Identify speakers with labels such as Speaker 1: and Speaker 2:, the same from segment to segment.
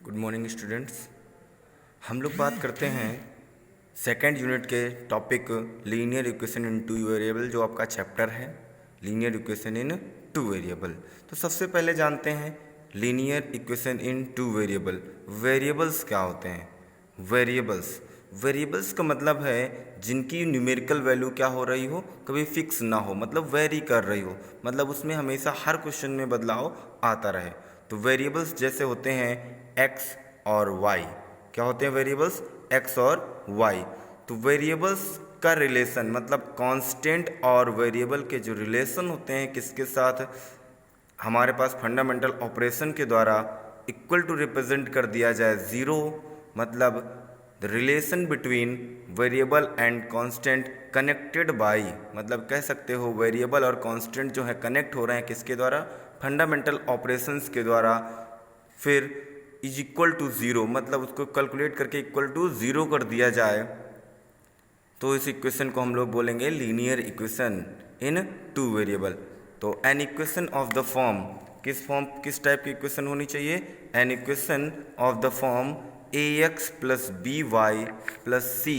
Speaker 1: Good morning students. हम लोग बात करते हैं सेकेंड यूनिट के topic linear equation in two variable, जो आपका चैप्टर है linear equation in two variable. तो सबसे पहले जानते हैं linear equation in two variable. Variables क्या होते हैं? वेरिएबल्स का मतलब है जिनकी न्यूमेरिकल वैल्यू क्या हो रही हो, कभी फिक्स ना हो, मतलब वेरी कर रही हो, मतलब उसमें हमेशा हर क्वेश्चन में बदलाव आता रहे। तो वेरिएबल्स जैसे होते हैं एक्स और वाई। क्या होते हैं वेरिएबल्स? एक्स और वाई। तो वेरिएबल्स का रिलेशन मतलब कांस्टेंट और वेरिएबल के जो रिलेशन होते हैं किसके साथ, हमारे पास फंडामेंटल ऑपरेशन के द्वारा इक्वल टू रिप्रेजेंट कर दिया जाए ज़ीरो, मतलब the relation between variable and constant connected by, मतलब कह सकते हो वेरिएबल और कांस्टेंट जो है कनेक्ट हो रहे हैं किसके द्वारा? फंडामेंटल ऑपरेशंस के द्वारा। फिर इज इक्वल टू ज़ीरो, मतलब उसको कैलकुलेट करके इक्वल टू ज़ीरो कर दिया जाए, तो इस इक्वेशन को हम लोग बोलेंगे linear equation in two variable. तो an equation of the form, किस टाइप की इक्वेशन होनी चाहिए? An equation of the form a x plus b y plus c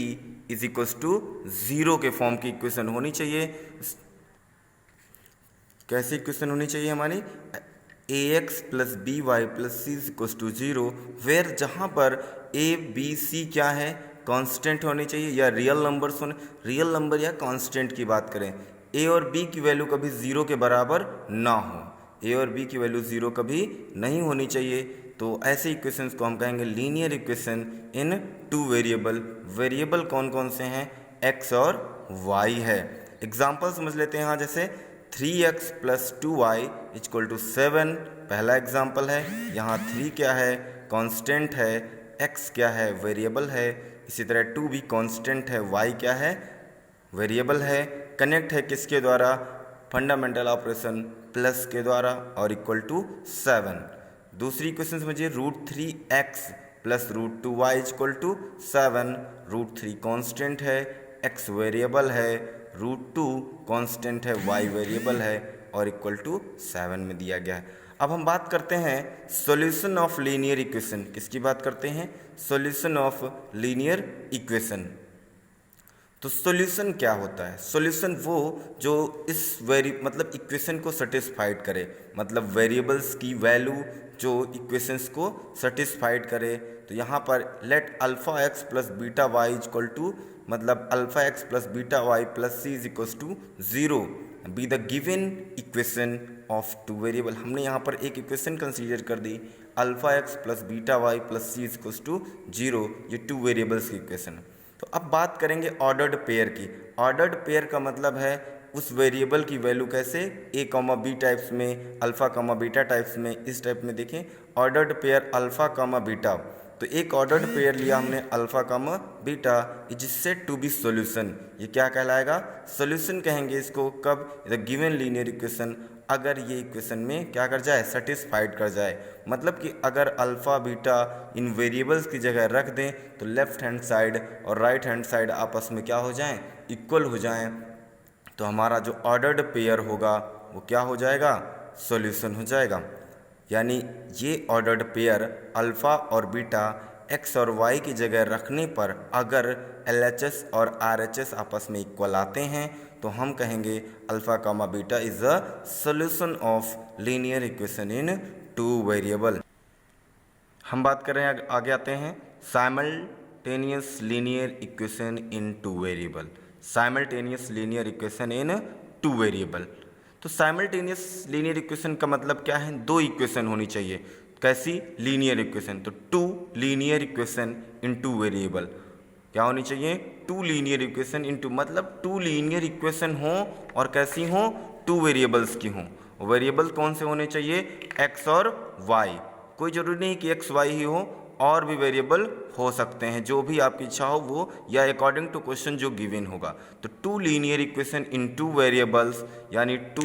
Speaker 1: is equals to zero के फॉर्म की इक्वेशन होनी चाहिए। कैसी इक्वेशन होनी चाहिए हमारी? A x plus b y plus c is equals to zero, where जहाँ पर ए बी सी क्या है? कांस्टेंट होनी चाहिए या रियल नंबर्स होने, रियल नंबर या कांस्टेंट की बात करें। ए और बी की वैल्यू कभी ज़ीरो के बराबर ना हो, ए और बी की वैल्यू ज़ीरो कभी नहीं होनी चाहिए। तो ऐसे इक्वेशंस को हम कहेंगे linear equation in two variable. Variable कौन कौन से हैं? एक्स और वाई है। एग्जाम्पल समझ लेते हैं। यहाँ जैसे 3x plus 2y equal to 7 पहला एग्जाम्पल है। यहाँ 3 क्या है? कांस्टेंट है। x क्या है? वेरिएबल है। इसी तरह 2 भी कांस्टेंट है। y क्या है? वेरिएबल है। कनेक्ट है किसके द्वारा? फंडामेंटल ऑपरेशन प्लस के द्वारा और इक्वल टू 7। दूसरी इक्वेशन समझिए, √3x plus √2y equal to 7। √3 constant है, x वेरिएबल है, √2 कांस्टेंट है, y वेरिएबल है और इक्वल टू 7 में दिया गया है। अब हम बात करते हैं सॉल्यूशन ऑफ लीनियर इक्वेशन। किसकी बात करते हैं? Solution of linear equation. तो सॉल्यूशन क्या होता है? सॉल्यूशन वो जो इस मतलब इक्वेशन को सेटिस्फाइड करे, मतलब वेरिएबल्स की वैल्यू जो इक्वेशंस को सेटिस्फाइड करे। तो यहाँ पर let alpha x plus beta y equal to, मतलब alpha x plus beta y plus c is equal to zero be the given equation of two variable. हमने यहाँ पर एक इक्वेशन कंसीडर कर दी, alpha x plus beta y plus c is equal to zero, ये two variables की equation. तो अब बात करेंगे ऑर्डर्ड पेयर की। ऑर्डर्ड पेयर का मतलब है उस वेरिएबल की वैल्यू कैसे? ए कॉमा बी टाइप्स में, अल्फ़ा कॉमा बीटा टाइप्स में, इस टाइप में देखें ordered pair alpha comma beta. तो एक ऑर्डर्ड पेयर लिया हमने alpha comma beta, is said to be solution. ये क्या कहलाएगा? सॉल्यूशन कहेंगे इसको कब? द गिवन लीनियर इक्वेशन, अगर ये इक्वेशन में क्या कर जाए? सेटिस्फाइड कर जाए। मतलब कि अगर अल्फ़ा बीटा इन वेरिएबल्स की जगह रख दें तो लेफ्ट हैंड साइड और राइट हैंड साइड आपस में क्या हो जाएं? इक्वल हो जाएं। तो हमारा जो ऑर्डर्ड पेयर होगा वो क्या हो जाएगा? सॉल्यूशन हो जाएगा। यानी ये ऑर्डर्ड पेयर अल्फ़ा और बीटा एक्स और वाई की जगह रखने पर अगर एलएचएस और आरएचएस आपस में इक्वल आते हैं तो हम कहेंगे alpha comma beta is a solution of linear equation in two variable. हम बात कर रहे हैं, आगे आते हैं simultaneous linear equation in two variable. Simultaneous linear equation in two variable. तो साइमल्टेनियस लीनियर इक्वेशन का मतलब क्या है? दो इक्वेशन होनी चाहिए। कैसी? Linear equation. तो two linear equation in two variable क्या होनी चाहिए? Two linear equation in two, मतलब टू लीनियर इक्वेशन हो और कैसी हो? टू वेरिएबल्स की हो। वेरिएबल कौन से होने चाहिए? एक्स और वाई। कोई ज़रूरी नहीं कि एक्स वाई ही हो, और भी वेरिएबल हो सकते हैं, जो भी आपकी इच्छा हो वो, या अकॉर्डिंग टू क्वेश्चन जो गिवन होगा। तो two linear equation in two variables, यानी टू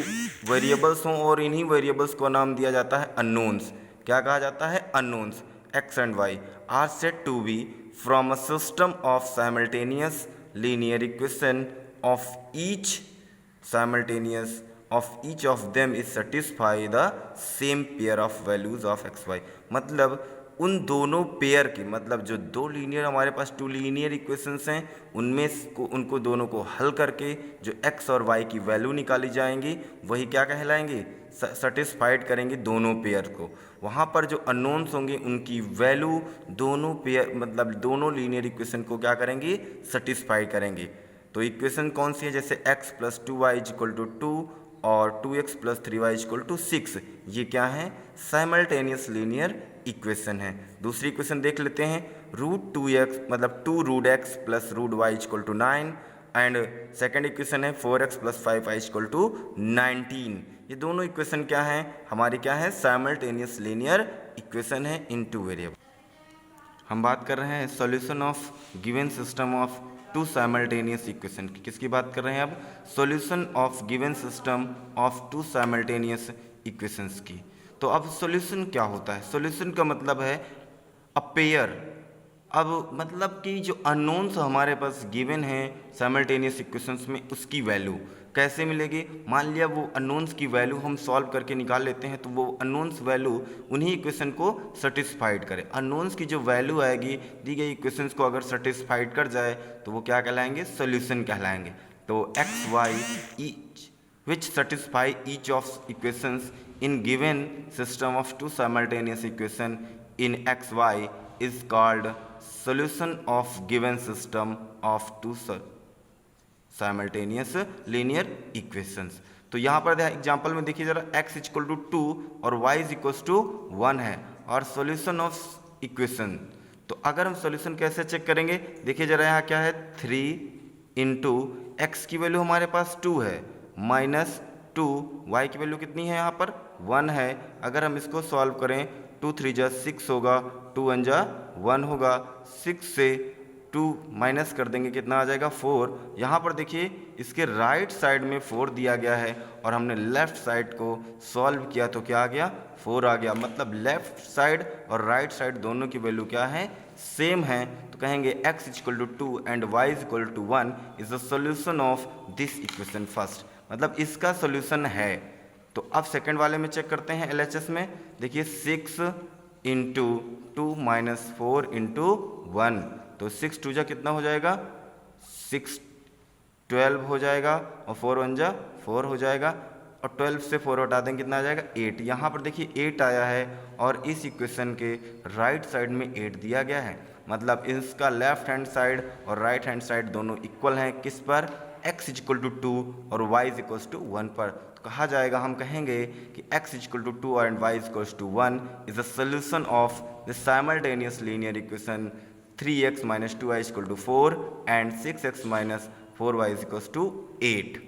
Speaker 1: वेरिएबल्स हों और इन्हीं वेरिएबल्स को नाम दिया जाता है अननोन्स। क्या कहा जाता है? Unknowns. X and y are said to be from a system of simultaneous linear equation of each simultaneous of each of them is satisfy the same pair of values of x y। मतलब उन दोनों pair की, मतलब जो दो linear हमारे पास to linear equations हैं उनमें को उनको दोनों को हल करके जो x और y की वैल्यू निकाली जाएंगी वही क्या कहलाएंगे, सेटिस्फाइड करेंगे दोनों पेयर को। वहाँ पर जो अननोन्स होंगे उनकी वैल्यू दोनों पेयर मतलब दोनों लीनियर इक्वेशन को क्या करेंगे, सेटिस्फाई करेंगे। तो इक्वेशन कौन सी है, जैसे x plus 2y equal to 2 और 2x plus 3y equal to 6, ये क्या है, साइमल्टेनियस लीनियर इक्वेशन है। दूसरी इक्वेशन देख लेते हैं, रूट 2x मतलब 2 root x plus root y equal to 9 and second equation है 4x plus 5y equal to 19। ये दोनों इक्वेशन क्या है, हमारी क्या है, साइमल्टेनियस लीनियर इक्वेशन है इन टू वेरिएबल। हम बात कर रहे हैं solution of given system of two simultaneous equation की। किसकी बात कर रहे हैं अब, solution of given system of two simultaneous equations की। तो अब सॉल्यूशन क्या होता है, सॉल्यूशन का मतलब है अ पेयर। अब मतलब कि जो अननोन्स हमारे पास गिवन है साइमल्टेनियस इक्वेशंस में उसकी वैल्यू कैसे मिलेगी। मान लिया वो अननोन्स की वैल्यू हम सॉल्व करके निकाल लेते हैं तो वो अननोन्स वैल्यू उन्हीं इक्वेशन को सेटिस्फाइड करे। अननोन्स की जो वैल्यू आएगी दी गई इक्वेशंस को अगर सेटिस्फाइड कर जाए तो वो क्या कहलाएंगे, सॉल्यूशन कहलाएंगे। तो x y each which satisfy each of equations in given system of two simultaneous equation in x y is called solution of given system of two simultaneous linear equations। तो यहाँ पर एग्जाम्पल में देखिए जरा, x equal to 2 और y equal to 1 है और solution of equation. तो अगर हम सॉल्यूशन कैसे चेक करेंगे, देखिए जरा यहाँ क्या है, 3 इंटू एक्स की वैल्यू हमारे पास 2 है माइनस 2, y की वैल्यू कितनी है यहाँ पर 1 है। अगर हम इसको सॉल्व करें 2 3 जा 6 होगा, 2 1 जा 1 होगा, 6 से 2 माइनस कर देंगे कितना आ जाएगा 4। यहाँ पर देखिए इसके राइट साइड में 4 दिया गया है और हमने लेफ्ट साइड को सॉल्व किया तो क्या आ गया, 4 आ गया। मतलब लेफ्ट साइड और राइट साइड दोनों की वैल्यू क्या है, सेम है। तो कहेंगे x equal to 2 and y equal to 1 is the solution of this equation first, मतलब इसका सॉल्यूशन है। तो अब सेकंड वाले में चेक करते हैं LHS में, देखिए 6 इंटू 2 माइनस 4 इंटू 1, तो 6 2 जा कितना हो जाएगा, 6 12 हो जाएगा और 4 1 जा 4 हो जाएगा और 12 से 4 हटा देंगे कितना आ जाएगा 8। यहाँ पर देखिए 8 आया है और इस इक्वेशन के राइट साइड में 8 दिया गया है। मतलब इसका लेफ्ट हैंड साइड और राइट हैंड साइड दोनों इक्वल हैं किस पर, x इक्वल टू 2 और y इक्वल टू 1 पर। तो कहा जाएगा, हम कहेंगे कि x equal to 2 and y equal to 1 is the solution of the simultaneous linear equation 3x minus 2y equal to 4 and 6x minus 4y equal to 8।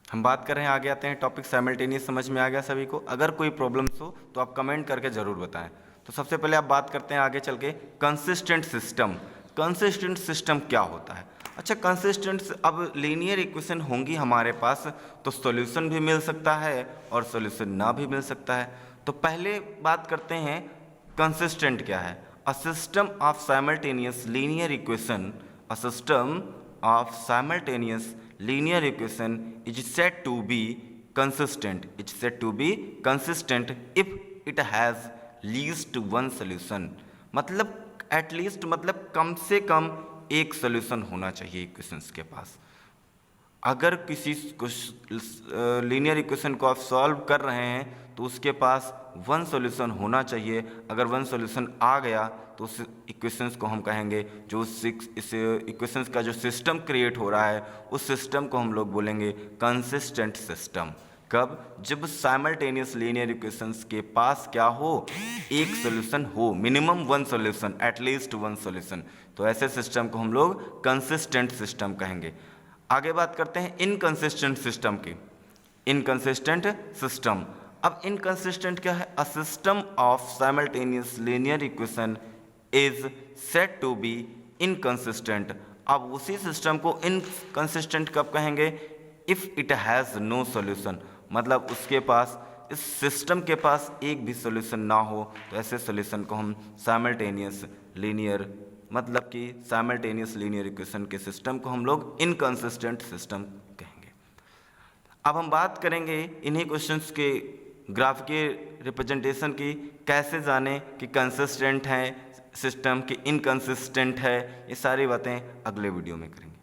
Speaker 1: हम बात कर रहे हैं, आगे आते हैं टॉपिक साइमल्टेनियस। समझ में आ गया सभी को? अगर कोई प्रॉब्लम्स हो तो आप कमेंट करके ज़रूर बताएं। तो सबसे पहले आप बात करते हैं आगे चल के कंसिस्टेंट सिस्टम। कंसिस्टेंट सिस्टम क्या होता है? अच्छा, कंसिस्टेंट, अब लीनियर इक्वेशन होंगी हमारे पास तो सॉल्यूशन भी मिल सकता है और सॉल्यूशन ना भी मिल सकता है। तो पहले बात करते हैं कंसिस्टेंट क्या है। A system of simultaneous linear equation, a system of simultaneous linear equation is said to be consistent. It's said to be consistent if it has least one solution. मतलब at least मतलब कम से कम एक solution होना चाहिए equations के पास। अगर किसी linear equation को आप सॉल्व कर रहे हैं तो उसके पास वन सॉल्यूशन होना चाहिए। अगर वन सॉल्यूशन आ गया तो उस इक्वेशंस को हम कहेंगे, जो इस इक्वेशंस का जो सिस्टम क्रिएट हो रहा है उस सिस्टम को हम लोग बोलेंगे कंसिस्टेंट सिस्टम। कब? जब साइमल्टेनियस लीनियर इक्वेशंस के पास क्या हो, एक सॉल्यूशन हो, minimum one solution, at least one solution. तो ऐसे सिस्टम को हम लोग कंसिस्टेंट सिस्टम कहेंगे। आगे बात करते हैं इनकंसिस्टेंट सिस्टम की। इनकंसिस्टेंट सिस्टम, अब इनकंसिस्टेंट क्या है? A system of simultaneous linear equation is said to be inconsistent. अब उसी सिस्टम को इनकंसिस्टेंट कब कहेंगे? If it has no solution, मतलब उसके पास, इस सिस्टम के पास एक भी सॉल्यूशन ना हो, तो ऐसे सॉल्यूशन को हम साइमल्टेनियस लीनियर, मतलब कि साइमल्टेनियस लीनियर इक्वेशन के सिस्टम को हम लोग इनकंसिस्टेंट सिस्टम कहेंगे। अब हम बात करेंगे इन्हीं क्वेश्चंस के ग्राफ के रिप्रेजेंटेशन की कैसे जाने कि कंसिस्टेंट है सिस्टम कि इनकंसिस्टेंट है, ये सारी बातें अगले वीडियो में करेंगे।